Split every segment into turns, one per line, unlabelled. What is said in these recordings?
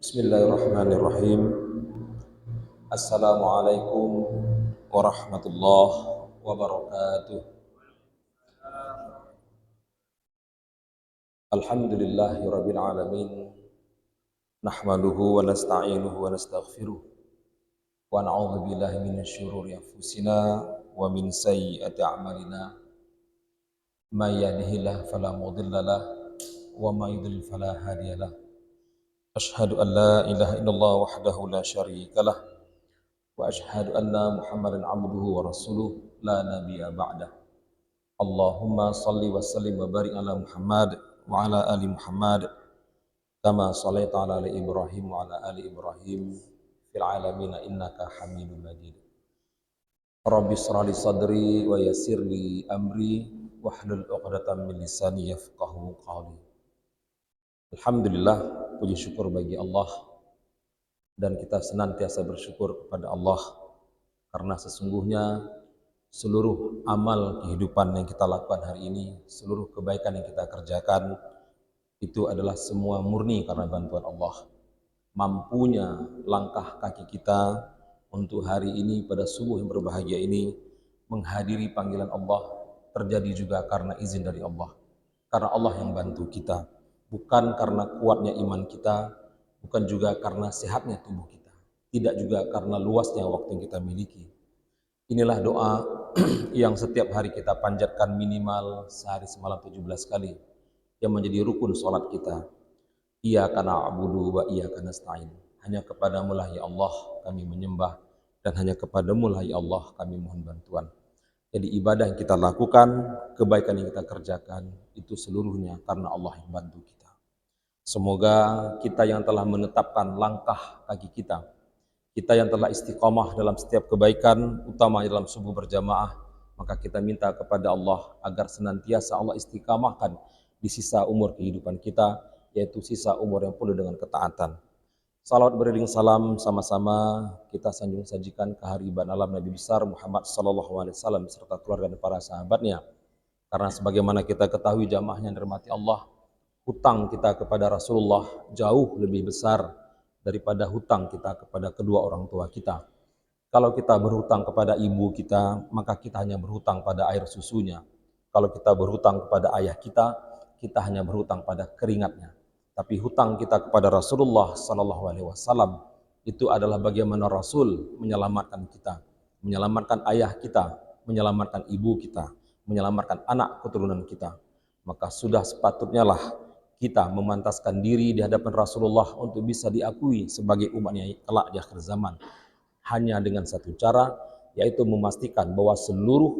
Bismillahirrahmanirrahim. Assalamualaikum warahmatullahi wabarakatuh. Alhamdulillahi rabbil alamin. Nahmaduhu wa nasta'inuhu wa nastaghfiruh. Wa na'udzu billahi minasy syururi anfusina wa min sayyiati a'malina. May yahdihillahu fala mudilla lahu wa may yudlil fala hadiya lahu. Asyhadu an la ilaha illallah wahdahu la syarika lah. Wa asyhadu anna Muhammadan abduhu wa rasuluh la nabiyya ba'dah. Allahumma salli wa sallim wa barik ala Muhammad wa ala ali Muhammad kama shallaita ala ali Ibrahim wa ala ali Ibrahim fil alamin innaka Hamidum Majid. Rabbi shrah li sadri wa yassir li amri wahlul 'uqdatam min lisani yafqahu qawli. Alhamdulillah, puji syukur bagi Allah, dan kita senantiasa bersyukur kepada Allah karena sesungguhnya seluruh amal kehidupan yang kita lakukan hari ini, seluruh kebaikan yang kita kerjakan, itu adalah semua murni karena bantuan Allah. Mampunya langkah kaki kita untuk hari ini pada subuh yang berbahagia ini menghadiri panggilan Allah terjadi juga karena izin dari Allah. Karena Allah yang bantu kita, bukan karena kuatnya iman kita, bukan juga karena sehatnya tubuh kita, tidak juga karena luasnya waktu yang kita miliki. Inilah doa yang setiap hari kita panjatkan minimal sehari semalam 17 kali, yang menjadi rukun sholat kita. Iyyaka na'budu wa iyyaka nasta'in. Hanya kepadamu lah ya Allah kami menyembah, dan hanya kepadamu lah ya Allah kami mohon bantuan. Jadi ibadah yang kita lakukan, kebaikan yang kita kerjakan, itu seluruhnya karena Allah yang bantu kita. Semoga kita yang telah menetapkan langkah kaki kita yang telah istiqomah dalam setiap kebaikan, utama dalam subuh berjamaah, maka kita minta kepada Allah agar senantiasa Allah istiqamahkan di sisa umur kehidupan kita, yaitu sisa umur yang penuh dengan ketaatan. Salawat beriring salam sama-sama kita sanjung sajikan kehariban alam Nabi besar Muhammad SAW serta keluarga dan para sahabatnya. Karena sebagaimana kita ketahui jamaahnya dirahmati Allah, hutang kita kepada Rasulullah jauh lebih besar daripada hutang kita kepada kedua orang tua kita. Kalau kita berhutang kepada ibu kita, maka kita hanya berhutang pada air susunya. Kalau kita berhutang kepada ayah kita hanya berhutang pada keringatnya. Tapi hutang kita kepada Rasulullah SAW itu adalah bagaimana Rasul menyelamatkan kita, menyelamatkan ayah kita, menyelamatkan ibu kita, menyelamatkan anak keturunan kita. Maka sudah sepatutnya lah kita memantaskan diri di hadapan Rasulullah untuk bisa diakui sebagai umatnya kelak di akhir zaman. Hanya dengan satu cara, yaitu memastikan bahwa seluruh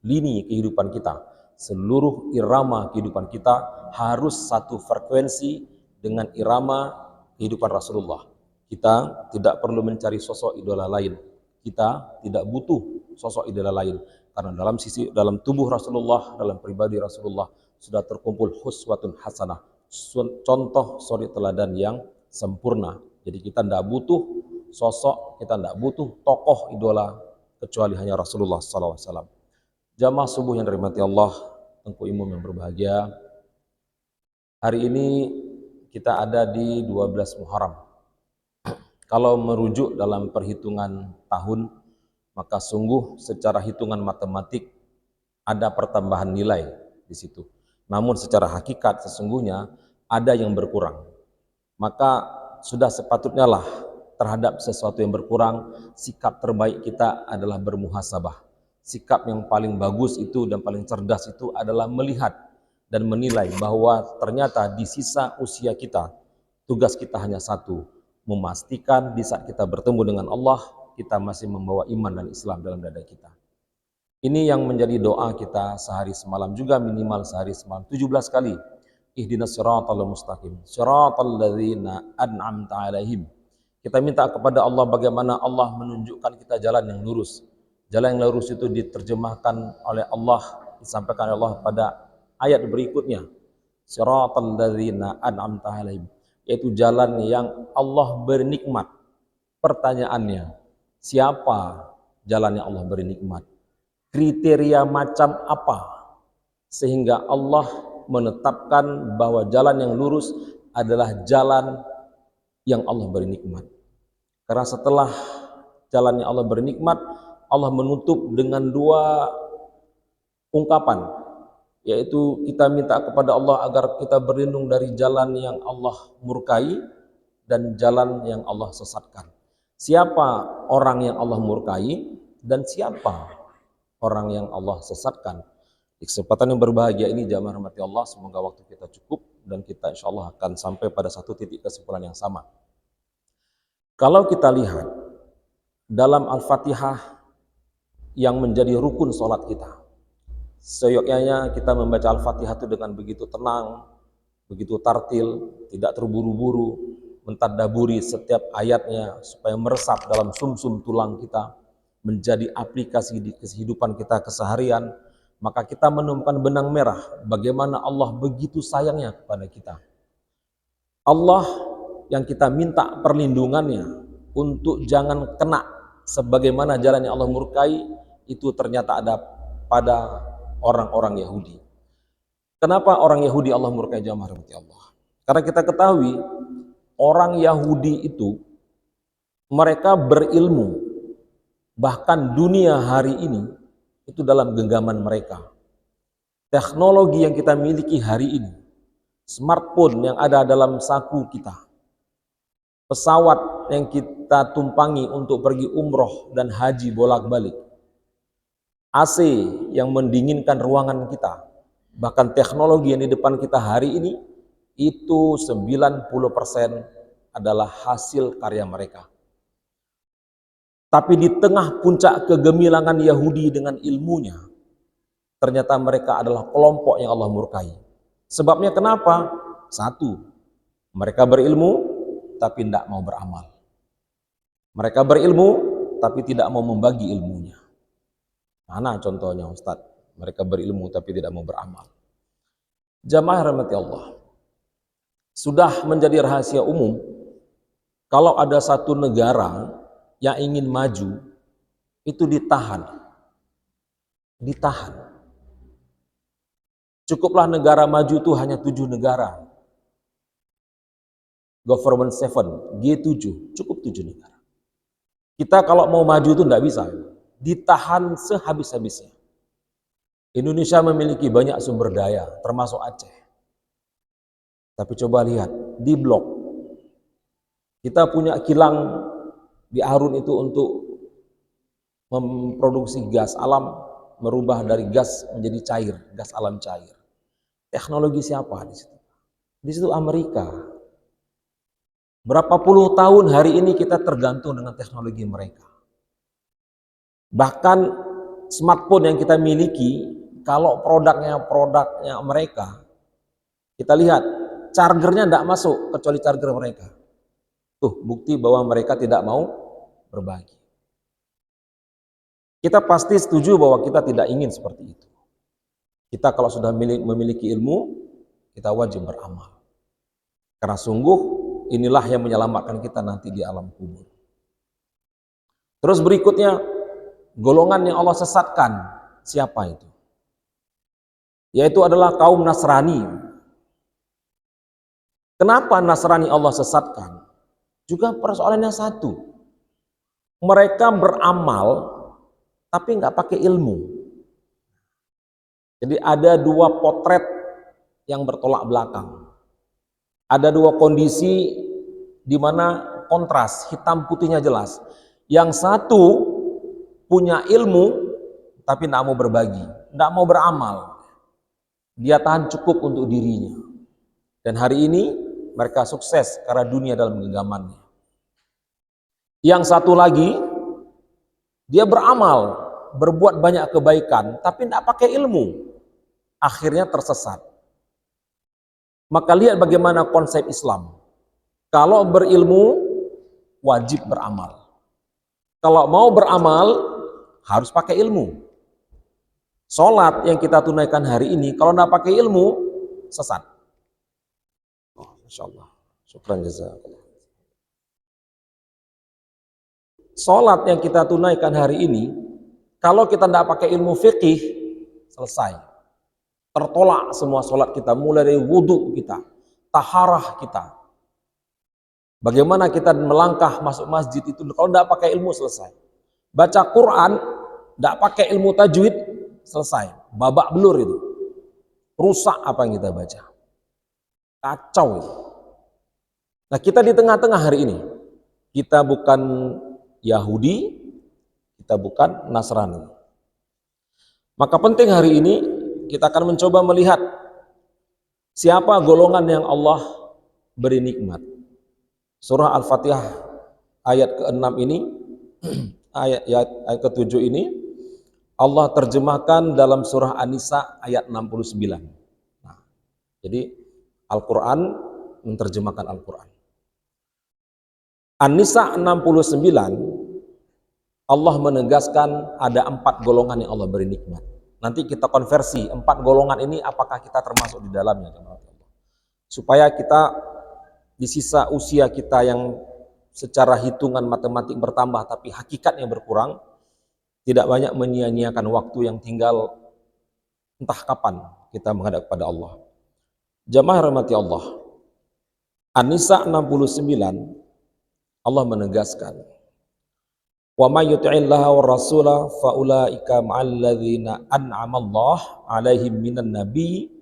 lini kehidupan kita, seluruh irama kehidupan kita harus satu frekuensi dengan irama kehidupan Rasulullah. Kita tidak perlu mencari sosok idola lain. Kita tidak butuh sosok idola lain. Karena dalam tubuh Rasulullah, dalam pribadi Rasulullah, sudah terkumpul huswatun hasanah, contoh suri teladan yang sempurna. Jadi kita tidak butuh sosok, kita tidak butuh tokoh idola kecuali hanya Rasulullah SAW. Jamaah subuh yang dirahmati Allah, tengku imam yang berbahagia, hari ini kita ada di 12 Muharram. Kalau merujuk dalam perhitungan tahun, maka sungguh secara hitungan matematik ada pertambahan nilai di situ. Namun secara hakikat sesungguhnya ada yang berkurang. Maka sudah sepatutnya lah terhadap sesuatu yang berkurang, sikap terbaik kita adalah bermuhasabah. Sikap yang paling bagus itu dan paling cerdas itu adalah melihat dan menilai bahwa ternyata di sisa usia kita, tugas kita hanya satu, memastikan di saat kita bertemu dengan Allah, kita masih membawa iman dan Islam dalam dada kita. Ini yang menjadi doa kita sehari semalam juga, minimal sehari semalam 17 kali. Ihdinas siratal mustaqim, siratal ladzina an'amta 'alaihim. Kita minta kepada Allah bagaimana Allah menunjukkan kita jalan yang lurus. Jalan yang lurus itu diterjemahkan oleh Allah, disampaikan oleh Allah pada ayat berikutnya. Siratal ladzina an'amta 'alaihim, yaitu jalan yang Allah beri nikmat. Pertanyaannya, siapa jalan yang Allah beri nikmat? Kriteria macam apa sehingga Allah menetapkan bahwa jalan yang lurus adalah jalan yang Allah beri nikmat. Karena setelah jalannya Allah beri nikmat, Allah menutup dengan dua ungkapan, yaitu kita minta kepada Allah agar kita berlindung dari jalan yang Allah murkai dan jalan yang Allah sesatkan. Siapa orang yang Allah murkai dan siapa orang yang Allah sesatkan? Di kesempatan yang berbahagia ini jamaah rahmati Allah, semoga waktu kita cukup dan kita insya Allah akan sampai pada satu titik kesimpulan yang sama. Kalau kita lihat dalam Al-Fatihah yang menjadi rukun sholat kita, seyogyanya kita membaca Al-Fatihah itu dengan begitu tenang, begitu tartil, tidak terburu-buru, mentadaburi setiap ayatnya supaya meresap dalam sumsum tulang kita, menjadi aplikasi di kehidupan kita keseharian. Maka kita menemukan benang merah bagaimana Allah begitu sayangnya kepada kita. Allah yang kita minta perlindungannya untuk jangan kena sebagaimana jalan yang Allah murkai, itu ternyata ada pada orang-orang Yahudi. Kenapa orang Yahudi Allah murkai jamaah rahmati Allah? Karena kita ketahui orang Yahudi itu mereka berilmu, bahkan dunia hari ini itu dalam genggaman mereka. Teknologi yang kita miliki hari ini, smartphone yang ada dalam saku kita, pesawat yang kita tumpangi untuk pergi umroh dan haji bolak-balik, AC yang mendinginkan ruangan kita, bahkan teknologi yang di depan kita hari ini, itu 90% adalah hasil karya mereka. Tapi di tengah puncak kegemilangan Yahudi dengan ilmunya, ternyata mereka adalah kelompok yang Allah murkai. Sebabnya kenapa? Satu, mereka berilmu tapi tidak mau beramal. Mereka berilmu tapi tidak mau membagi ilmunya. Mana contohnya Ustadz? Mereka berilmu tapi tidak mau beramal. Jamaah rahmati Allah, sudah menjadi rahasia umum kalau ada satu negara yang ingin maju, itu ditahan. Cukuplah negara maju itu hanya 7 negara. Government 7, G7, cukup 7 negara. Kita kalau mau maju itu tidak bisa, ditahan sehabis-habisnya. Indonesia memiliki banyak sumber daya, termasuk Aceh. Tapi coba lihat, di blok. Kita punya kilang di Arun itu untuk memproduksi gas alam, merubah dari gas menjadi cair, gas alam cair. Teknologi siapa di situ? Di situ Amerika. Berapa puluh tahun hari ini kita tergantung dengan teknologi mereka. Bahkan smartphone yang kita miliki, kalau produknya mereka, kita lihat chargernya tidak masuk kecuali charger mereka. Tuh bukti bahwa mereka tidak mau berbagi. Kita pasti setuju bahwa kita tidak ingin seperti itu. Kita kalau sudah memiliki ilmu, kita wajib beramal. Karena sungguh inilah yang menyelamatkan kita nanti di alam kubur. Terus berikutnya, golongan yang Allah sesatkan, siapa itu? Yaitu adalah kaum Nasrani. Kenapa Nasrani Allah sesatkan? Juga persoalannya satu. Mereka beramal tapi nggak pakai ilmu. Jadi ada dua potret yang bertolak belakang. Ada dua kondisi di mana kontras, hitam putihnya jelas. Yang satu punya ilmu tapi tidak mau berbagi, tidak mau beramal. Dia tahan cukup untuk dirinya. Dan hari ini mereka sukses karena dunia dalam genggamannya. Yang satu lagi, dia beramal, berbuat banyak kebaikan, tapi tidak pakai ilmu. Akhirnya tersesat. Maka lihat bagaimana konsep Islam. Kalau berilmu, wajib beramal. Kalau mau beramal, harus pakai ilmu. Sholat yang kita tunaikan hari ini, kalau tidak pakai ilmu, sesat. Oh, Masya Allah. Syukran jazakallah. Sholat yang kita tunaikan hari ini, kalau kita tidak pakai ilmu fikih, selesai. Tertolak semua sholat kita, mulai dari wudhu kita, taharah kita. Bagaimana kita melangkah masuk masjid itu kalau tidak pakai ilmu selesai. Baca Quran tidak pakai ilmu tajwid selesai. Babak belur itu. Rusak apa yang kita baca. Kacau itu. Nah, kita di tengah-tengah hari ini. Kita bukan Yahudi, kita bukan Nasrani. Maka penting hari ini kita akan mencoba melihat siapa golongan yang Allah beri nikmat. Surah Al-Fatihah ayat ke-6 ini, ayat ke-7 ini, Allah terjemahkan dalam surah An-Nisa ayat 69. Nah, jadi Al-Quran menerjemahkan Al-Quran. An-Nisa 69, Allah menegaskan ada 4 golongan yang Allah beri nikmat. Nanti kita konversi 4 golongan ini apakah kita termasuk di dalamnya. Supaya kita di sisa usia kita yang secara hitungan matematik bertambah tapi hakikatnya berkurang, tidak banyak menyia-nyiakan waktu yang tinggal entah kapan kita menghadap kepada Allah. Jamaah rahmati Allah. An-Nisa 69, Allah menegaskan, wa may yuti'illaha war rasula fa ulaika ma'al ladzina an'ama Allah 'alaihim minan nabiy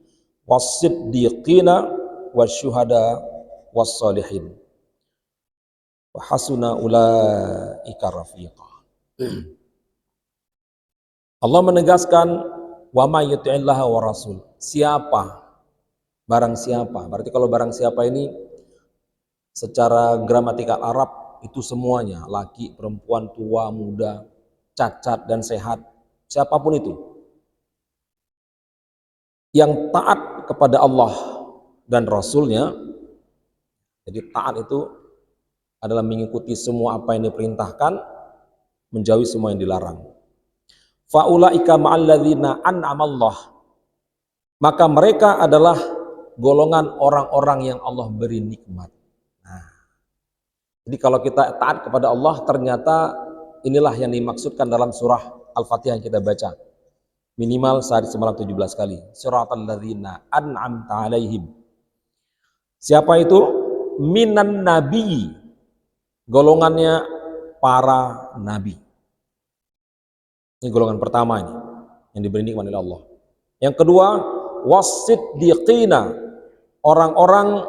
was-siddiqina wasyuhada was-salihin wa hasuna ulaika rafiqa. Allah menegaskan wa may yuti'illaha war rasul. Siapa? Barang siapa. Berarti kalau barang siapa ini secara gramatikal Arab itu semuanya, laki, perempuan, tua, muda, cacat dan sehat, siapapun itu yang taat kepada Allah dan Rasulnya. Jadi taat itu adalah mengikuti semua apa yang diperintahkan, menjauhi semua yang dilarang. Faulaika ma'alladzina an'amallah, maka mereka adalah golongan orang-orang yang Allah beri nikmat. Nah, jadi kalau kita taat kepada Allah, ternyata inilah yang dimaksudkan dalam surah Al-Fatihah yang kita baca. Minimal sehari semalam 17 kali. Siratal ladzina an'amta 'alaihim. Siapa itu? Minan nabi, golongannya para nabi. Ini golongan pertama ini yang diberi nikmat oleh Allah. Yang kedua, was-siddiqina, orang-orang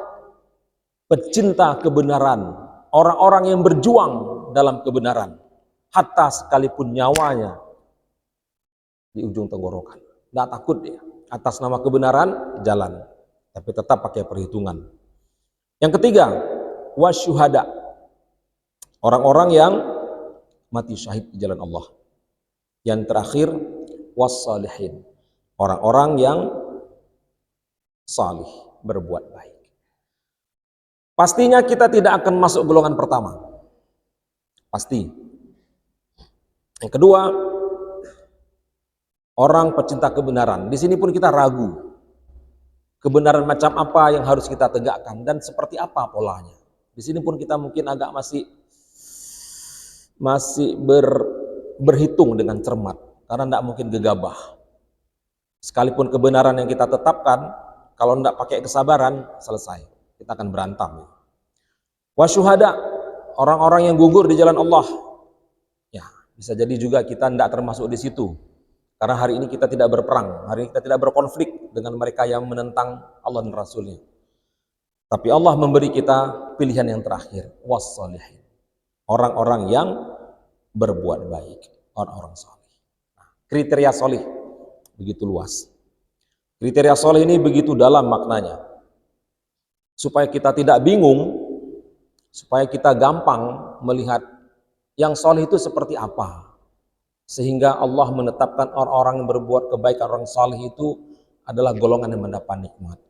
pecinta kebenaran, orang-orang yang berjuang dalam kebenaran, hatta sekalipun nyawanya di ujung tenggorokan. Tidak takut dia, atas nama kebenaran jalan, tapi tetap pakai perhitungan. Yang ketiga, wasyuhada, orang-orang yang mati syahid di jalan Allah. Yang terakhir, wassalihin, orang-orang yang salih, berbuat baik. Pastinya kita tidak akan masuk golongan pertama. Pasti. Yang kedua, orang pecinta kebenaran. Di sini pun kita ragu. Kebenaran macam apa yang harus kita tegakkan dan seperti apa polanya. Di sini pun kita mungkin agak masih berhitung dengan cermat karena tidak mungkin gegabah. Sekalipun kebenaran yang kita tetapkan, kalau tidak pakai kesabaran, selesai. Kita akan berantam. Wasyuhada, orang-orang yang gugur di jalan Allah. Ya, bisa jadi juga kita tidak termasuk di situ. Karena hari ini kita tidak berperang, hari ini kita tidak berkonflik dengan mereka yang menentang Allah dan Rasulnya. Tapi Allah memberi kita pilihan yang terakhir, wassalihin, orang-orang yang berbuat baik, orang-orang salih. Nah, kriteria salih begitu luas. Kriteria salih ini begitu dalam maknanya. Supaya kita tidak bingung, supaya kita gampang melihat yang salih itu seperti apa. Sehingga Allah menetapkan orang-orang yang berbuat kebaikan, orang salih itu adalah golongan yang mendapat nikmat.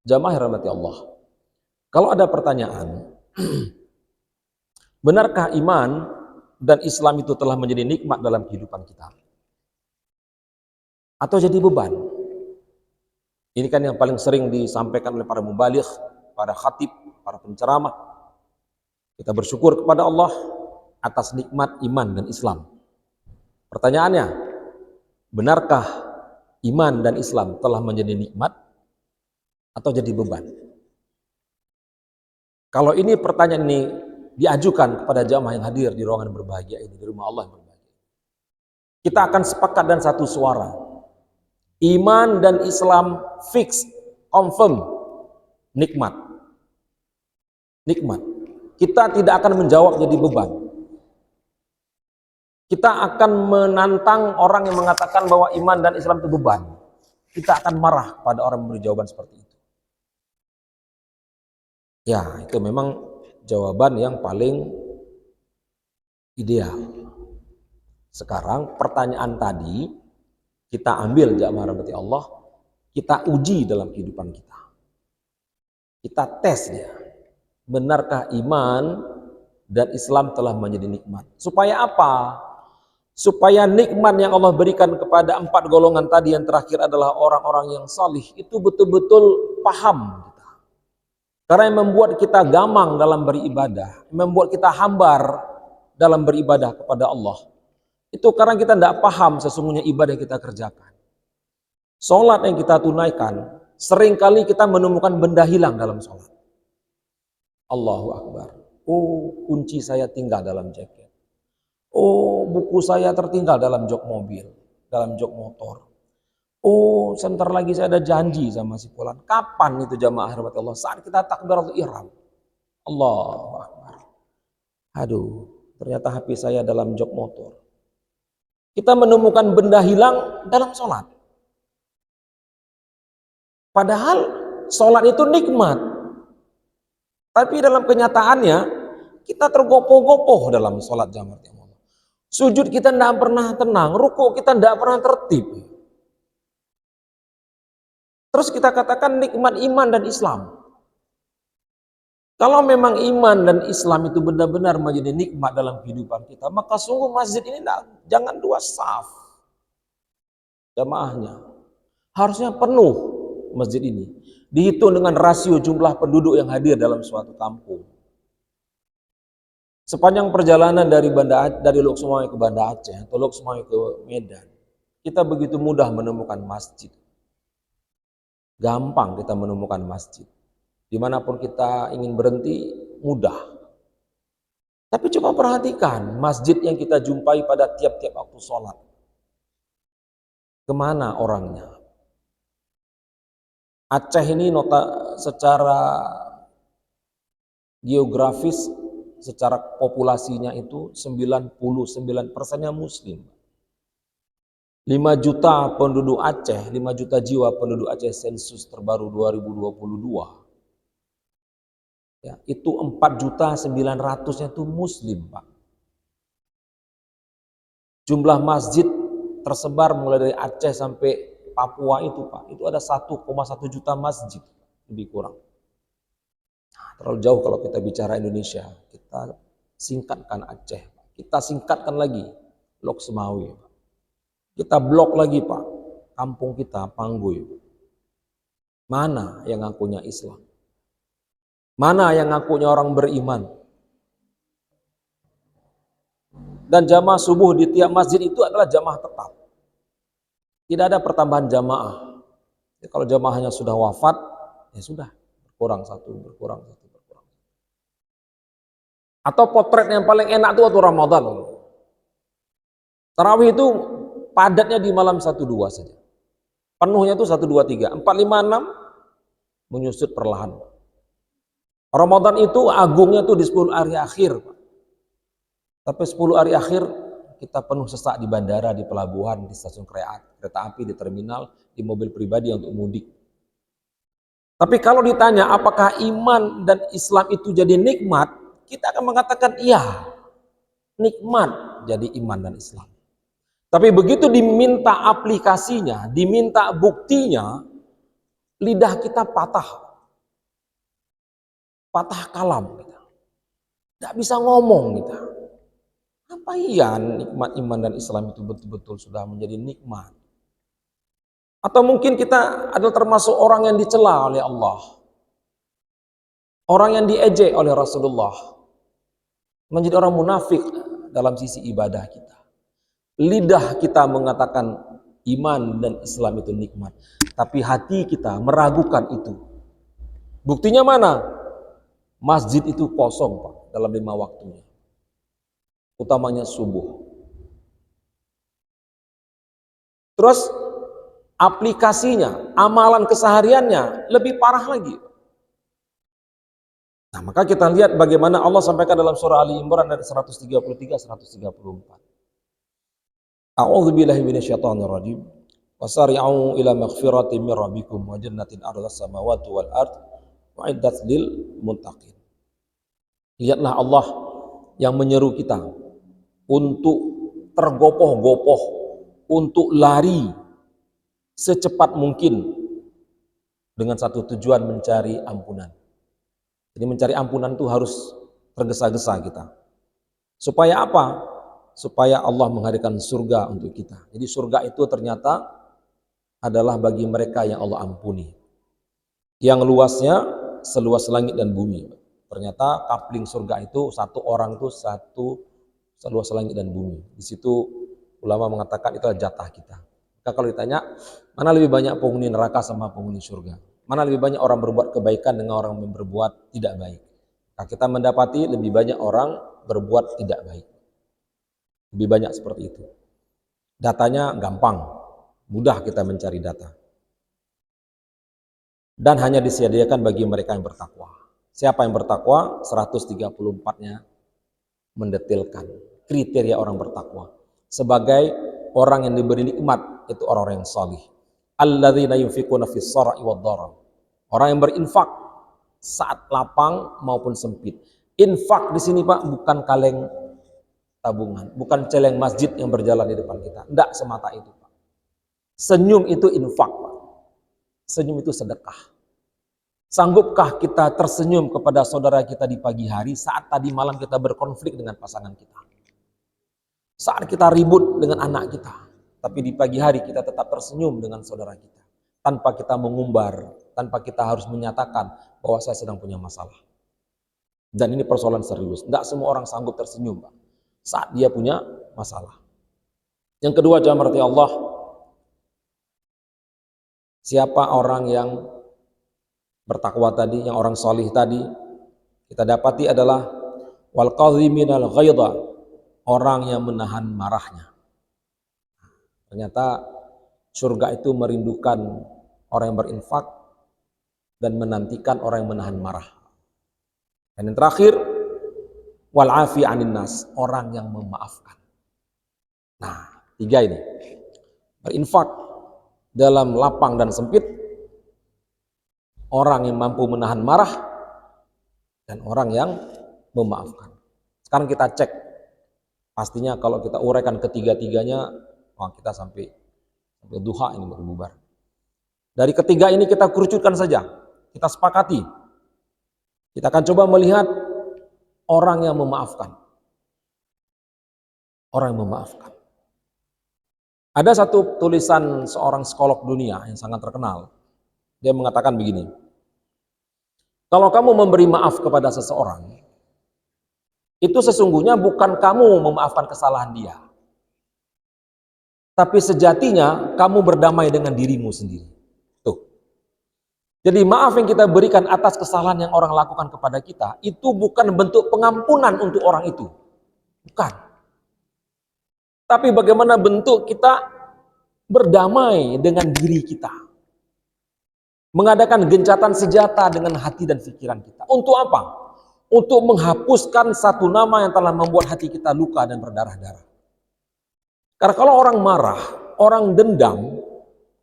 Jamaah rahmati Allah. Kalau ada pertanyaan, benarkah iman dan Islam itu telah menjadi nikmat dalam kehidupan kita? Atau jadi beban? Ini kan yang paling sering disampaikan oleh para mubaligh, para khatib, para penceramah. Kita bersyukur kepada Allah atas nikmat iman dan Islam. Pertanyaannya, benarkah iman dan Islam telah menjadi nikmat atau jadi beban? Kalau ini pertanyaan ini diajukan kepada jamaah yang hadir di ruangan berbahagia ini, di rumah Allah yang berbahagia, kita akan sepakat dan satu suara. Iman dan Islam fix, confirm, nikmat. Nikmat. Kita tidak akan menjawab jadi beban. Kita akan menantang orang yang mengatakan bahwa iman dan Islam itu beban. Kita akan marah pada orang yang memberi jawaban seperti itu. Ya, itu memang jawaban yang paling ideal. Sekarang pertanyaan tadi kita ambil jamaah rahmati Allah, kita uji dalam kehidupan kita. Kita tes dia. Benarkah iman dan Islam telah menjadi nikmat? Supaya apa? Supaya nikmat yang Allah berikan kepada 4 golongan tadi yang terakhir adalah orang-orang yang salih, itu betul-betul paham. Karena yang membuat kita gamang dalam beribadah, membuat kita hambar dalam beribadah kepada Allah, itu karena kita tidak paham sesungguhnya ibadah yang kita kerjakan. Sholat yang kita tunaikan, seringkali kita menemukan benda hilang dalam sholat. Allahu Akbar. Oh, kunci saya tinggal dalam jaket. Oh, buku saya tertinggal dalam jok mobil, dalam jok motor. Oh, sebentar lagi saya ada janji sama si fulan. Kapan itu jamaah rahmat Allah? Saat kita takbiratul ihram. Allahu Akbar. Aduh, ternyata HP saya dalam jok motor. Kita menemukan benda hilang dalam sholat. Padahal sholat itu nikmat. Tapi dalam kenyataannya, kita tergopoh-gopoh dalam sholat jamaah Allah. Sujud kita tidak pernah tenang, ruku kita tidak pernah tertib. Terus kita katakan nikmat iman dan Islam. Kalau memang iman dan Islam itu benar-benar menjadi nikmat dalam kehidupan kita, maka sungguh masjid ini jangan 2 saf jamaahnya. Harusnya penuh masjid ini. Dihitung dengan rasio jumlah penduduk yang hadir dalam suatu kampung. Sepanjang perjalanan dari Lok Sumawe ke Banda Aceh atau Lok Sumawe ke Medan, kita begitu mudah menemukan masjid. Gampang kita menemukan masjid. Dimanapun kita ingin berhenti, mudah. Tapi coba perhatikan masjid yang kita jumpai pada tiap-tiap waktu sholat. Kemana orangnya? Aceh ini secara geografis, secara populasinya itu 99%-nya Muslim. 5 juta penduduk Aceh, 5 juta jiwa penduduk Aceh sensus terbaru 2022. Ya, itu 4.900.000-nya itu Muslim, Pak. Jumlah masjid tersebar mulai dari Aceh sampai Papua itu, Pak. Itu ada 1,1 juta masjid, lebih kurang. Nah, terlalu jauh kalau kita bicara Indonesia. Kita singkatkan Aceh, kita singkatkan lagi Lok Sumawe, Pak. Kita blok lagi, Pak, kampung kita, Pangguy. Mana yang ngakunya Islam? Mana yang ngakunya orang beriman? Dan jamaah subuh di tiap masjid itu adalah jamaah tetap. Tidak ada pertambahan jamaah. Ya, kalau jamaahnya sudah wafat, ya sudah, berkurang satu. Atau potret yang paling enak itu waktu Ramadan. Tarawih itu padatnya di malam 1-2 saja. Penuhnya itu 1-2-3. 4-5-6 menyusut perlahan. Ramadan itu agungnya itu di 10 hari akhir. Tapi 10 hari akhir kita penuh sesak di bandara, di pelabuhan, di stasiun kereta api, di terminal, di mobil pribadi untuk mudik. Tapi kalau ditanya apakah iman dan Islam itu jadi nikmat, kita akan mengatakan iya, nikmat jadi iman dan Islam. Tapi begitu diminta aplikasinya, diminta buktinya, lidah kita patah kalam kita. Tidak bisa ngomong kita. Apa iya nikmat iman dan Islam itu betul-betul sudah menjadi nikmat? Atau mungkin kita adalah termasuk orang yang dicela oleh Allah, orang yang diejek oleh Rasulullah, menjadi orang munafik dalam sisi ibadah kita. Lidah kita mengatakan iman dan Islam itu nikmat, tapi hati kita meragukan itu. Buktinya mana? Masjid itu kosong Pak dalam 5 waktunya, utamanya subuh. Terus aplikasinya, amalan kesehariannya lebih parah lagi. Nah, maka kita lihat bagaimana Allah sampaikan dalam surah Ali Imran ayat 133-134. A'udzu billahi minasyaitonir rajim. Wasari'u ila maghfiratin min rabbikum wa jannatin 'arduhas samawati wal ard u'iddat lil muttaqin. Lihatlah Allah yang menyeru kita untuk tergopoh-gopoh, untuk lari secepat mungkin dengan satu tujuan, mencari ampunan. Jadi mencari ampunan itu harus tergesa-gesa kita. Supaya apa? Supaya Allah menghadirkan surga untuk kita. Jadi surga itu ternyata adalah bagi mereka yang Allah ampuni. Yang luasnya seluas langit dan bumi. Ternyata kapling surga itu satu orang itu satu seluas langit dan bumi. Di situ ulama mengatakan itu adalah jatah kita. Maka kalau ditanya, mana lebih banyak penghuni neraka sama penghuni surga? Mana lebih banyak orang berbuat kebaikan dengan orang yang berbuat tidak baik? Nah, kita mendapati lebih banyak orang berbuat tidak baik. Lebih banyak seperti itu. Datanya gampang, mudah kita mencari data. Dan hanya disediakan bagi mereka yang bertakwa. Siapa yang bertakwa? 134-nya mendetailkan kriteria orang bertakwa. Sebagai orang yang diberi nikmat, itu orang-orang yang salih. Alladzina yunfiquna fis sarai wad dharra. Orang yang berinfak saat lapang maupun sempit. Infak di sini Pak bukan kaleng tabungan, bukan celeng masjid yang berjalan di depan kita. Tidak semata itu Pak. Senyum itu infak Pak. Senyum itu sedekah. Sanggupkah kita tersenyum kepada saudara kita di pagi hari saat tadi malam kita berkonflik dengan pasangan kita? Saat kita ribut dengan anak kita, tapi di pagi hari kita tetap tersenyum dengan saudara kita. Tanpa kita mengumbar, tanpa kita harus menyatakan bahwa saya sedang punya masalah. Dan ini persoalan serius. Tidak semua orang sanggup tersenyum Pak, saat dia punya masalah. Yang kedua, jamaah berarti Allah, siapa orang yang bertakwa tadi, yang orang solih tadi, kita dapati adalah wal qadhiminal ghaidha, orang yang menahan marahnya. Ternyata surga itu merindukan orang yang berinfak dan menantikan orang yang menahan marah. Dan yang terakhir, wal afi 'anin nas, orang yang memaafkan. Nah, 3 ini. Berinfak dalam lapang dan sempit, orang yang mampu menahan marah, dan orang yang memaafkan. Sekarang kita cek. Pastinya kalau kita uraikan ketiga-tiganya, kita sampai duha ini baru bubar. Dari ketiga ini kita kerucutkan saja, kita sepakati. Kita akan coba melihat orang yang memaafkan. Orang yang memaafkan. Ada satu tulisan seorang psikolog dunia yang sangat terkenal. Dia mengatakan begini, kalau kamu memberi maaf kepada seseorang, itu sesungguhnya bukan kamu memaafkan kesalahan dia. Tapi sejatinya kamu berdamai dengan dirimu sendiri. Tuh. Jadi maaf yang kita berikan atas kesalahan yang orang lakukan kepada kita, itu bukan bentuk pengampunan untuk orang itu. Bukan. Tapi bagaimana bentuk kita berdamai dengan diri kita. Mengadakan gencatan senjata dengan hati dan pikiran kita. Untuk apa? Untuk menghapuskan satu nama yang telah membuat hati kita luka dan berdarah-darah. Karena kalau orang marah, orang dendam,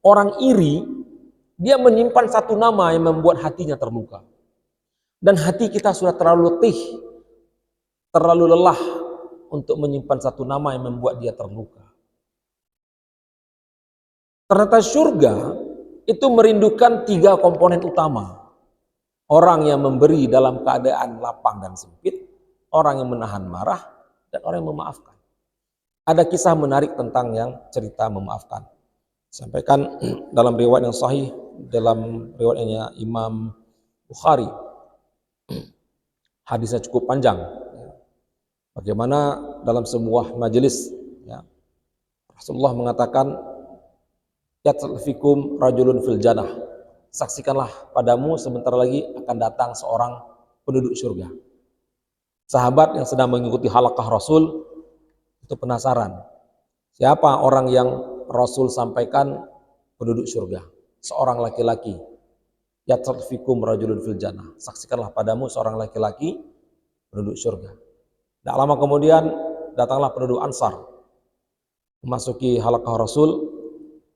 orang iri, dia menyimpan satu nama yang membuat hatinya terluka. Dan hati kita sudah terlalu letih, terlalu lelah untuk menyimpan satu nama yang membuat dia terluka. Ternyata surga itu merindukan 3 komponen utama. Orang yang memberi dalam keadaan lapang dan sempit, orang yang menahan marah, dan orang yang memaafkan. Ada kisah menarik tentang yang cerita memaafkan. Sampaikan dalam riwayat yang sahih, dalam riwayatnya Imam Bukhari. Hadisnya cukup panjang. Bagaimana dalam sebuah majelis, Rasulullah mengatakan, "Yatfikum rajulun fil jannah." Saksikanlah padamu sebentar lagi akan datang seorang penduduk surga. Sahabat yang sedang mengikuti halaqah Rasul itu penasaran. Siapa orang yang Rasul sampaikan penduduk surga? Seorang laki-laki. Yatrad fikum rajulun fil jannah. Saksikanlah padamu seorang laki-laki penduduk surga. Tak lama kemudian datanglah penduduk Ansar memasuki halaqah Rasul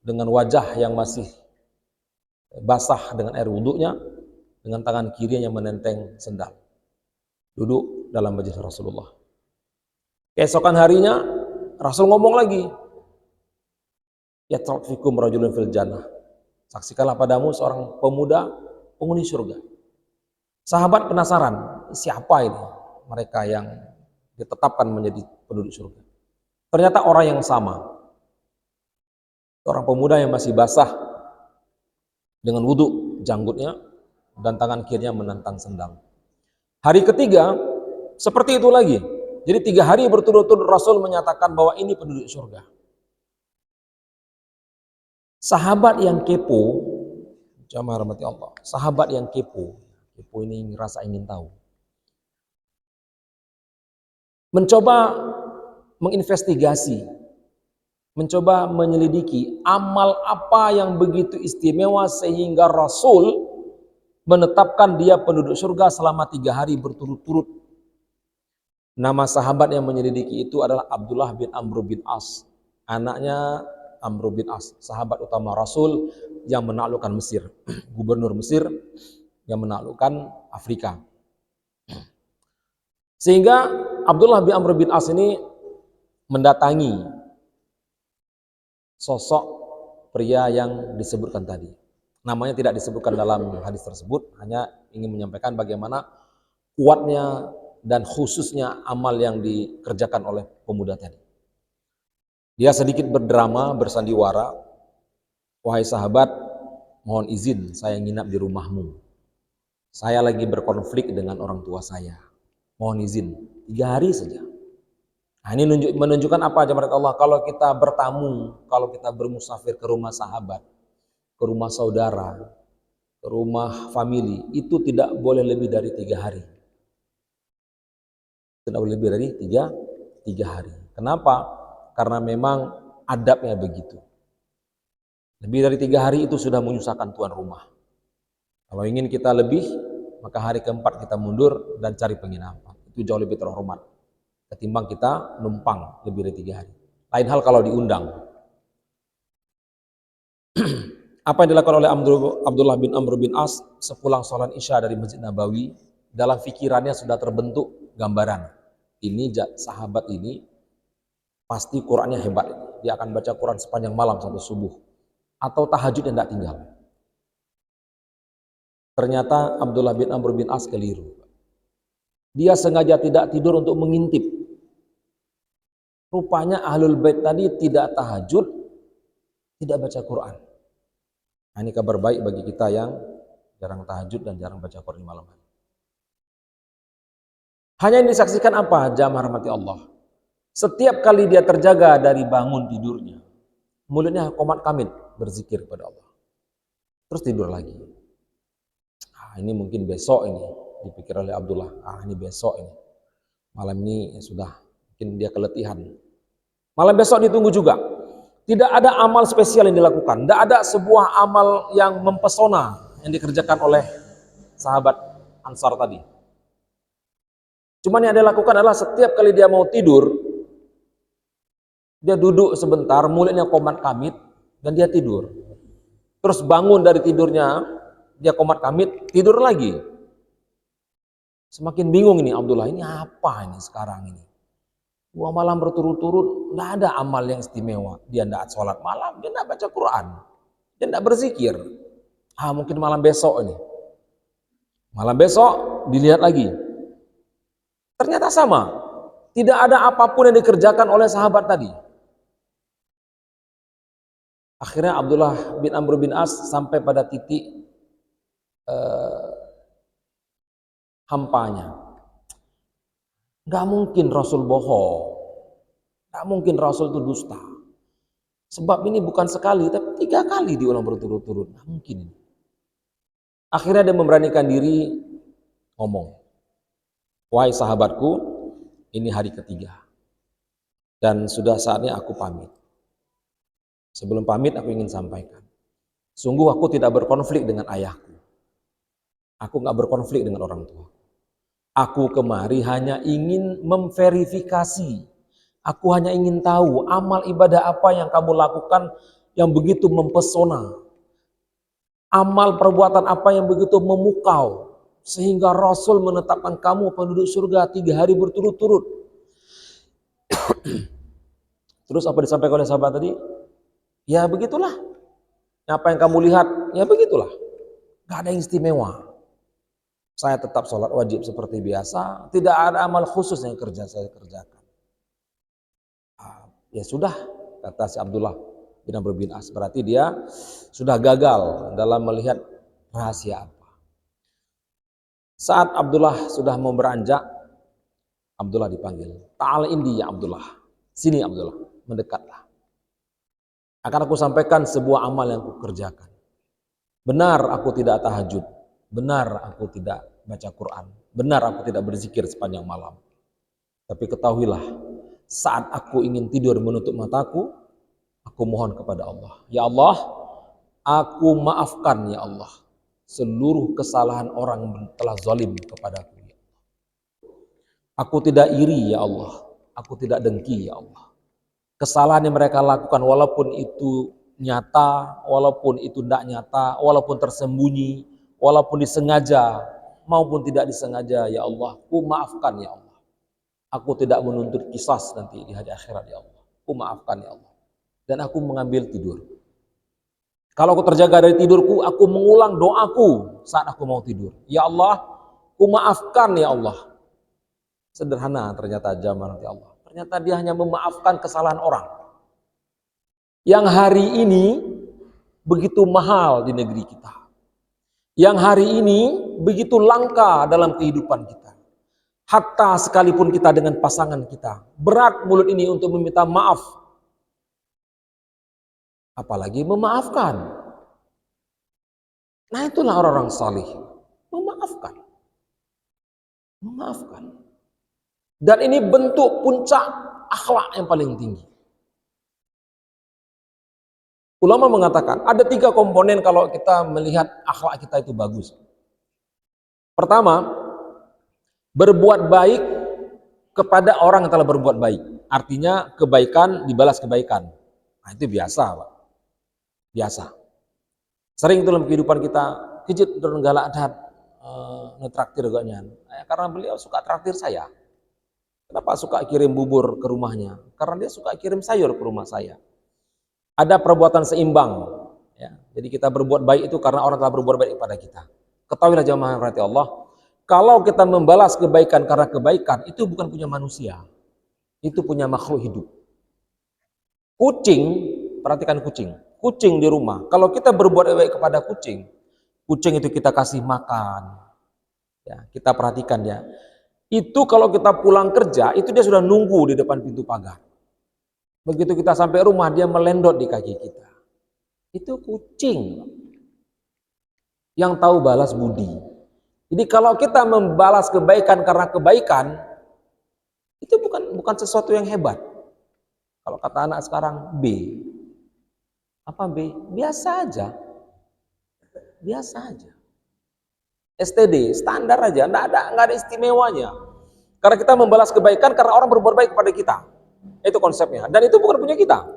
dengan wajah yang masih basah dengan air wudhunya, dengan tangan kirinya menenteng sendal. Duduk dalam majelis Rasulullah. Keesokan harinya Rasul ngomong lagi. Yatrad fikum rajulun fil jannah. Saksikanlah padamu seorang pemuda penghuni surga. Sahabat penasaran, siapa ini mereka yang ditetapkan menjadi penduduk surga? Ternyata orang yang sama. Seorang pemuda yang masih basah dengan wudhu janggutnya dan tangan kirinya menentang sendal. Hari ketiga seperti itu lagi. Jadi 3 hari berturut-turut Rasul menyatakan bahwa ini penduduk surga. Sahabat yang kepo, jamaah rahmati Allah, sahabat yang kepo ini rasa ingin tahu. Mencoba menginvestigasi, mencoba menyelidiki amal apa yang begitu istimewa sehingga Rasul menetapkan dia penduduk surga selama 3 hari berturut-turut. Nama sahabat yang menyelidiki itu adalah Abdullah bin Amr bin As, anaknya Amr bin As, sahabat utama Rasul yang menaklukkan Mesir, gubernur Mesir yang menaklukkan Afrika. Sehingga Abdullah bin Amr bin As ini mendatangi sosok pria yang disebutkan tadi. Namanya tidak disebutkan dalam hadis tersebut, hanya ingin menyampaikan bagaimana kuatnya dan khususnya amal yang dikerjakan oleh pemuda tadi. Dia sedikit berdrama, bersandiwara, wahai sahabat, mohon izin saya nginap di rumahmu. Saya lagi berkonflik dengan orang tua saya. Mohon izin, 3 hari saja. Nah, ini menunjukkan apa jemaat Allah? Kalau kita bertamu, kalau kita bermusafir ke rumah sahabat, ke rumah saudara, ke rumah famili, itu tidak boleh lebih dari 3 hari. Tidak boleh lebih dari 3 hari. Kenapa? Karena memang adabnya begitu. Lebih dari 3 hari itu sudah menyusahkan tuan rumah. Kalau ingin kita lebih, maka hari keempat kita mundur dan cari penginapan. Itu jauh lebih terhormat ketimbang kita numpang lebih dari 3 hari. Lain hal kalau diundang. Apa yang dilakukan oleh Abdullah bin Amr bin As sepulang sholat Isya dari Masjid Nabawi, dalam pikirannya sudah terbentuk gambaran. Ini sahabat ini pasti Qurannya hebat. Dia akan baca Quran sepanjang malam sampai subuh. Atau tahajud yang tidak tinggal. Ternyata Abdullah bin Amr bin As keliru. Dia sengaja tidak tidur untuk mengintip. Rupanya Ahlul Bait tadi tidak tahajud, tidak baca Quran. Nah, ini kabar baik bagi kita yang jarang tahajud dan jarang baca Quran di malam hari. Hanya yang disaksikan apa? Jamaah rahmati Allah. Setiap kali dia terjaga dari bangun tidurnya, mulutnya qomat kamit berzikir kepada Allah. Terus tidur lagi. Ini mungkin besok ini dipikir oleh Abdullah. Ini besok ini. Malam ini sudah mungkin dia keletihan. Malam besok ditunggu juga. Tidak ada amal spesial yang dilakukan. Tidak ada sebuah amal yang mempesona yang dikerjakan oleh sahabat Ansar tadi. Cuman yang dia lakukan adalah setiap kali dia mau tidur, dia duduk sebentar, mulutnya qomat kamit, dan dia tidur. Terus bangun dari tidurnya, dia qomat kamit, tidur lagi. Semakin bingung ini Abdullah, ini apa ini sekarang ini? 2 malam berturut-turut, tidak ada amal yang istimewa. Dia tidak sholat malam, dia tidak baca Quran, dia tidak berzikir. Mungkin malam besok ini. Malam besok dilihat lagi. Ternyata sama. Tidak ada apapun yang dikerjakan oleh sahabat tadi. Akhirnya Abdullah bin Amr bin As sampai pada titik hampanya. Gak mungkin Rasul bohong. Gak mungkin Rasul itu dusta. Sebab ini bukan sekali, tapi 3 kali diulang berturut-turut. Gak mungkin. Akhirnya dia memberanikan diri ngomong. Wahai sahabatku, ini hari ketiga dan sudah saatnya aku pamit. Sebelum pamit aku ingin sampaikan, sungguh aku tidak berkonflik dengan ayahku. Aku nggak berkonflik dengan orang tua. Aku kemari hanya ingin memverifikasi. Aku hanya ingin tahu amal ibadah apa yang kamu lakukan yang begitu mempesona. Amal perbuatan apa yang begitu memukau. Sehingga Rasul menetapkan kamu penduduk surga 3 hari berturut-turut. Terus apa disampaikan oleh sahabat tadi? Ya begitulah. Apa yang kamu lihat, ya begitulah. Gak ada yang istimewa. Saya tetap sholat wajib seperti biasa. Tidak ada amal khusus yang saya kerjakan. Ya sudah, kata si Abdullah bin Amr bin As. Berarti dia sudah gagal dalam melihat rahasia apa. Saat Abdullah sudah mau beranjak, Abdullah dipanggil. Ta'al indi ya Abdullah. Sini Abdullah, mendekatlah. Akan aku sampaikan sebuah amal yang aku kerjakan. Benar aku tidak tahajud. Benar aku tidak baca Quran. Benar aku tidak berzikir sepanjang malam. Tapi ketahuilah, saat aku ingin tidur menutup mataku, aku mohon kepada Allah. Ya Allah, aku maafkan ya Allah seluruh kesalahan orang yang telah zalim kepadaku. Aku tidak iri ya Allah. Aku tidak dengki ya Allah. Kesalahan yang mereka lakukan walaupun itu nyata, walaupun itu tidak nyata, walaupun tersembunyi, walaupun disengaja maupun tidak disengaja ya Allah, ku maafkan ya Allah. Aku tidak menuntut kisas nanti di hari akhirat ya Allah. Ku maafkan ya Allah. Dan aku mengambil tidur. Kalau aku terjaga dari tidurku, aku mengulang doaku saat aku mau tidur. Ya Allah, ku maafkan ya Allah. Sederhana ternyata zaman nanti Allah. Ternyata dia hanya memaafkan kesalahan orang. Yang hari ini begitu mahal di negeri kita. Yang hari ini begitu langka dalam kehidupan kita. Hatta sekalipun kita dengan pasangan kita. Berat mulut ini untuk meminta maaf. Apalagi memaafkan. Nah itulah orang-orang salih. Memaafkan. Memaafkan. Dan ini bentuk puncak akhlak yang paling tinggi. Ulama mengatakan ada 3 komponen kalau kita melihat akhlak kita itu bagus. Pertama, berbuat baik kepada orang yang telah berbuat baik. Artinya kebaikan dibalas kebaikan. Nah itu biasa Pak. Biasa. Sering dalam kehidupan kita, kejut dan galak dan ngetraktir gaknya. Karena beliau suka traktir saya. Kenapa suka kirim bubur ke rumahnya? Karena dia suka kirim sayur ke rumah saya. Ada perbuatan seimbang. Ya. Jadi kita berbuat baik itu karena orang telah berbuat baik kepada kita. Ketahuilah jemaah rahmati Allah, kalau kita membalas kebaikan karena kebaikan, itu bukan punya manusia. Itu punya makhluk hidup. Kucing, perhatikan kucing. Kucing di rumah, kalau kita berbuat baik kepada kucing, kucing itu kita kasih makan. Ya, kita perhatikan ya. Itu kalau kita pulang kerja, itu dia sudah nunggu di depan pintu pagar. Begitu kita sampai rumah, dia melendot di kaki kita. Itu kucing yang tahu balas budi. Jadi kalau kita membalas kebaikan karena kebaikan, itu bukan sesuatu yang hebat. Kalau kata anak sekarang, B. Apa B? Biasa aja. Biasa aja. STD, standar aja, nggak ada istimewanya. Karena kita membalas kebaikan karena orang berbuat baik kepada kita. Itu konsepnya. Dan itu bukan punya kita.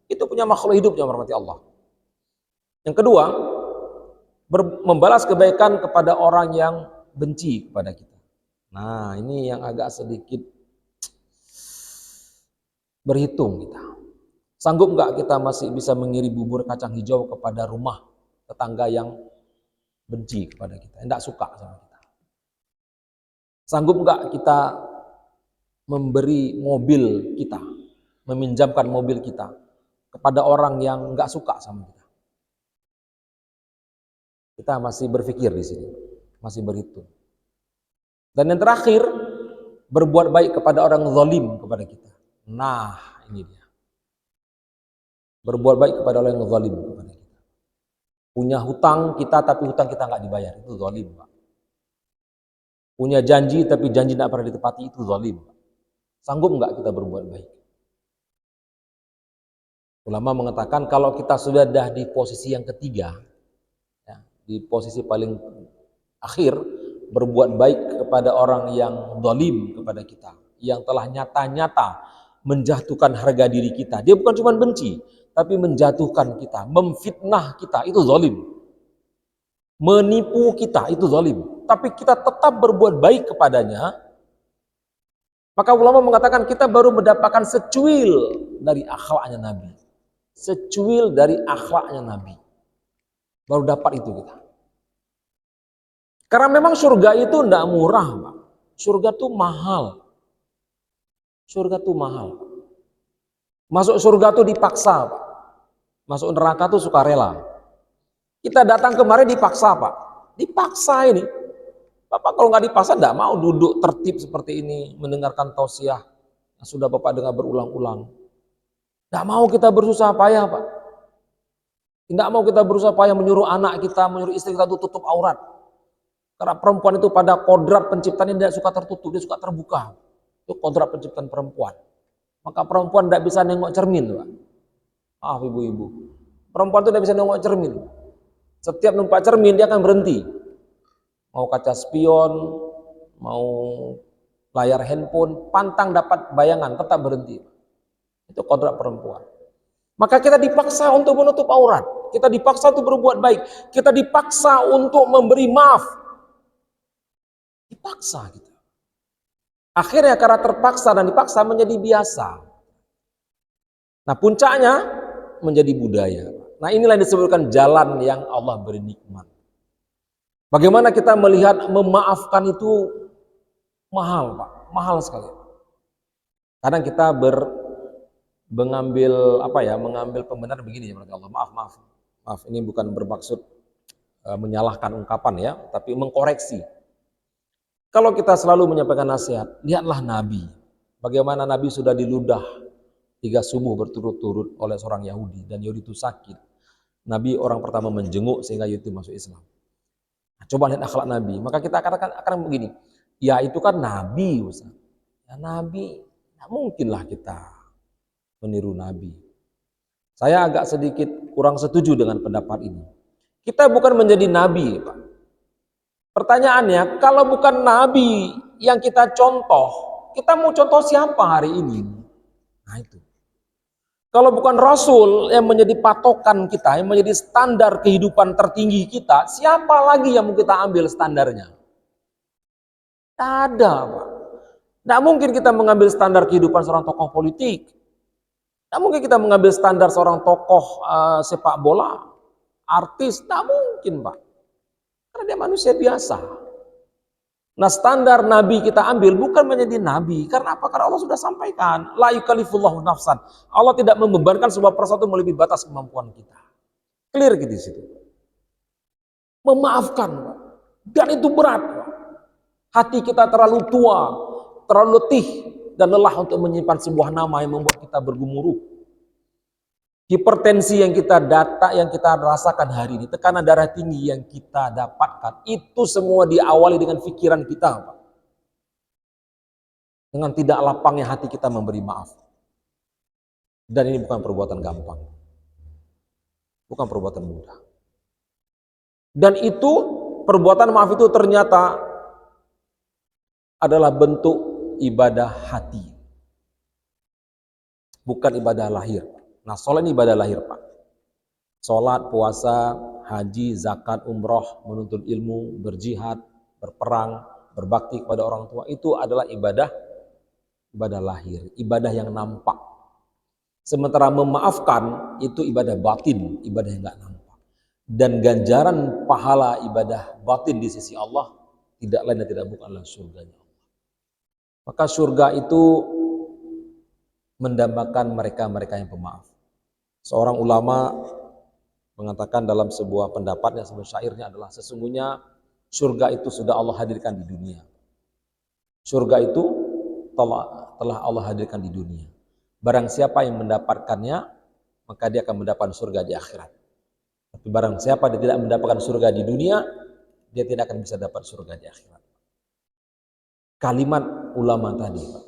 Itu punya makhluk hidup yang merahmati Allah. Yang kedua, membalas kebaikan kepada orang yang benci kepada kita. Nah, ini yang agak sedikit berhitung kita. Sanggup nggak kita masih bisa mengirim bubur kacang hijau kepada rumah tetangga yang benci kepada kita, tidak suka sama kita? Sanggup nggak kita memberi mobil kita, meminjamkan mobil kita kepada orang yang nggak suka sama kita? Kita masih berpikir di sini, masih berhitung. Dan yang terakhir, berbuat baik kepada orang zalim kepada kita. Nah, ini dia. Berbuat baik kepada orang yang zalim kepada kita. Punya hutang kita, tapi hutang kita nggak dibayar, itu zalim, Pak. Punya janji tapi janji tidak pernah ditepati, itu zalim. Sanggup nggak kita berbuat baik? Ulama mengatakan kalau kita sudah di posisi yang ketiga, ya, di posisi paling akhir, berbuat baik kepada orang yang zalim kepada kita, yang telah nyata-nyata menjatuhkan harga diri kita. Dia bukan cuma benci, tapi menjatuhkan kita, memfitnah kita, itu zalim. Menipu kita, itu zalim. Tapi kita tetap berbuat baik kepadanya, maka ulama mengatakan kita baru mendapatkan secuil dari akhlaknya Nabi. Secuil dari akhlaknya Nabi. Baru dapat itu kita. Karena memang surga itu tidak murah, Pak. Surga itu mahal. Surga itu mahal. Masuk surga itu dipaksa, Pak. Masuk neraka itu sukarela. Kita datang kemarin dipaksa, Pak. Dipaksa ini. Bapak kalau nggak dipaksa tidak mau duduk tertib seperti ini, mendengarkan tausiah yang sudah Bapak dengar berulang-ulang. Tidak mau kita bersusah payah, Pak. Tidak mau kita berusaha payah menyuruh anak kita, menyuruh istri kita untuk tutup aurat. Karena perempuan itu pada kodrat penciptaannya tidak suka tertutup, dia suka terbuka. Itu kodrat penciptaan perempuan. Maka perempuan tidak bisa nengok cermin, Pak. Maaf ibu-ibu. Perempuan itu tidak bisa nengok cermin. Setiap numpak cermin dia akan berhenti. Mau kaca spion, mau layar handphone, pantang dapat bayangan, tetap berhenti. Itu kodrat perempuan. Maka kita dipaksa untuk menutup aurat. Kita dipaksa untuk berbuat baik. Kita dipaksa untuk memberi maaf. Dipaksa kita. Akhirnya karena terpaksa dan dipaksa menjadi biasa. Nah puncaknya menjadi budaya. Nah inilah yang disebutkan jalan yang Allah beri nikmat. Bagaimana kita melihat memaafkan itu mahal, Pak. Mahal sekali. Kadang kita mengambil pembenaran begini ya, Allah. Maaf, ini bukan bermaksud menyalahkan ungkapan ya, tapi mengkoreksi. Kalau kita selalu menyampaikan nasihat, lihatlah Nabi. Bagaimana Nabi sudah diludah 3 subuh berturut-turut oleh seorang Yahudi, dan Yahudi itu sakit. Nabi orang pertama menjenguk sehingga Yahudi masuk Islam. Nah, coba lihat akhlak Nabi. Maka kita akan begini, ya itu kan Nabi, Ustaz. Ya Nabi, tidak mungkinlah kita meniru Nabi. Saya agak sedikit kurang setuju dengan pendapat ini. Kita bukan menjadi Nabi, Pak. Pertanyaannya, kalau bukan Nabi yang kita contoh, kita mau contoh siapa hari ini? Nah itu. Kalau bukan Rasul yang menjadi patokan kita, yang menjadi standar kehidupan tertinggi kita, siapa lagi yang mau kita ambil standarnya? Tidak ada, Pak. Tidak mungkin kita mengambil standar kehidupan seorang tokoh politik. Tidak mungkin kita mengambil standar seorang tokoh sepak bola, artis. Tidak mungkin, Pak. Karena dia manusia biasa. Nah standar Nabi kita ambil bukan menjadi Nabi. Karena apa? Karena Allah sudah sampaikan. La yukallifullahu nafsan. Allah tidak membebankan sebuah persatu melebihi batas kemampuan kita. Clear gitu di situ. Memaafkan, Pak. Dan itu berat, Pak. Hati kita terlalu tua, terlalu letih, dan lelah untuk menyimpan sebuah nama yang membuat kita bergemuruh. Hipertensi yang kita rasakan hari ini, tekanan darah tinggi yang kita dapatkan, itu semua diawali dengan pikiran kita, Pak. Dengan tidak lapangnya hati kita memberi maaf. Dan ini bukan perbuatan gampang. Bukan perbuatan mudah. Dan itu, perbuatan maaf itu ternyata adalah bentuk ibadah hati. Bukan ibadah lahir. Nah, sholat ini ibadah lahir, Pak. Sholat, puasa, haji, zakat, umroh, menuntut ilmu, berjihad, berperang, berbakti kepada orang tua, itu adalah ibadah lahir, ibadah yang nampak. Sementara memaafkan itu ibadah batin, ibadah yang nggak nampak. Dan ganjaran pahala ibadah batin di sisi Allah tidak lain dan tidak bukan adalah surganya Allah. Maka surga itu mendambakan mereka-mereka yang pemaaf. Seorang ulama mengatakan dalam sebuah pendapatnya, sebuah syairnya adalah sesungguhnya surga itu sudah Allah hadirkan di dunia. Surga itu telah Allah hadirkan di dunia. Barang siapa yang mendapatkannya, maka dia akan mendapatkan surga di akhirat. Tapi barang siapa dia tidak mendapatkan surga di dunia, dia tidak akan bisa dapat surga di akhirat. kalimat ulama tadi, Pak,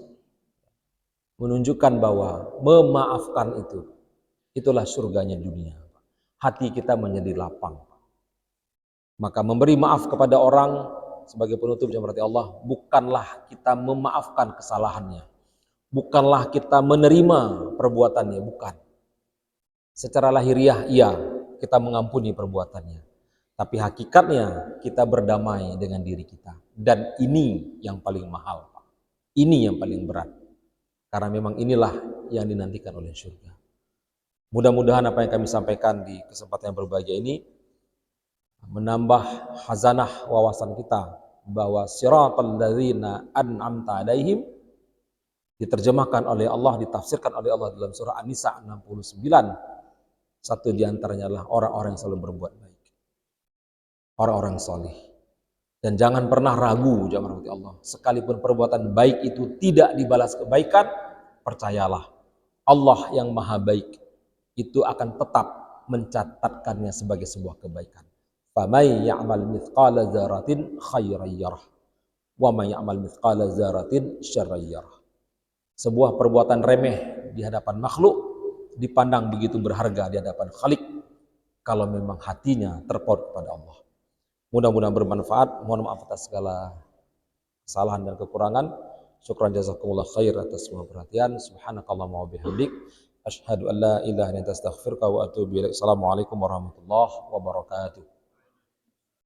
menunjukkan bahwa memaafkan itulah surganya dunia. Hati kita menjadi lapang. Maka memberi maaf kepada orang sebagai penutup yang berarti Allah, bukanlah kita memaafkan kesalahannya. Bukanlah kita menerima perbuatannya, bukan. Secara lahiriah iya, kita mengampuni perbuatannya. Tapi hakikatnya kita berdamai dengan diri kita. Dan ini yang paling mahal, Pak. Ini yang paling berat. Karena memang inilah yang dinantikan oleh surga. Mudah-mudahan apa yang kami sampaikan di kesempatan yang berbahagia ini menambah khazanah wawasan kita bahwa siratal ladzina an'amta alaihim diterjemahkan oleh Allah, ditafsirkan oleh Allah dalam surah An-Nisa 69. Satu di antaranya adalah orang-orang yang selalu berbuat baik. Orang-orang soleh. Dan jangan pernah ragu, jamaah rahmati Allah. Sekalipun perbuatan baik itu tidak dibalas kebaikan, percayalah, Allah yang maha baik itu akan tetap mencatatkannya sebagai sebuah kebaikan. Faman ya'mal mithqala dzarratin khairan yarah, wa man ya'mal mithqala dzarratin syarran yarah. Sebuah perbuatan remeh di hadapan makhluk dipandang begitu berharga di hadapan Khalik kalau memang hatinya terpaut kepada Allah. Mudah-mudahan bermanfaat. Mohon maaf atas segala kesalahan dan kekurangan. Syukran jazakumullah khair atas semua perhatian. Subhanakallahumma wa bihamdik, asyhadu an la ilaha illa anta astaghfiruka wa atubu ilaik. Assalamualaikum warahmatullahi wabarakatuh.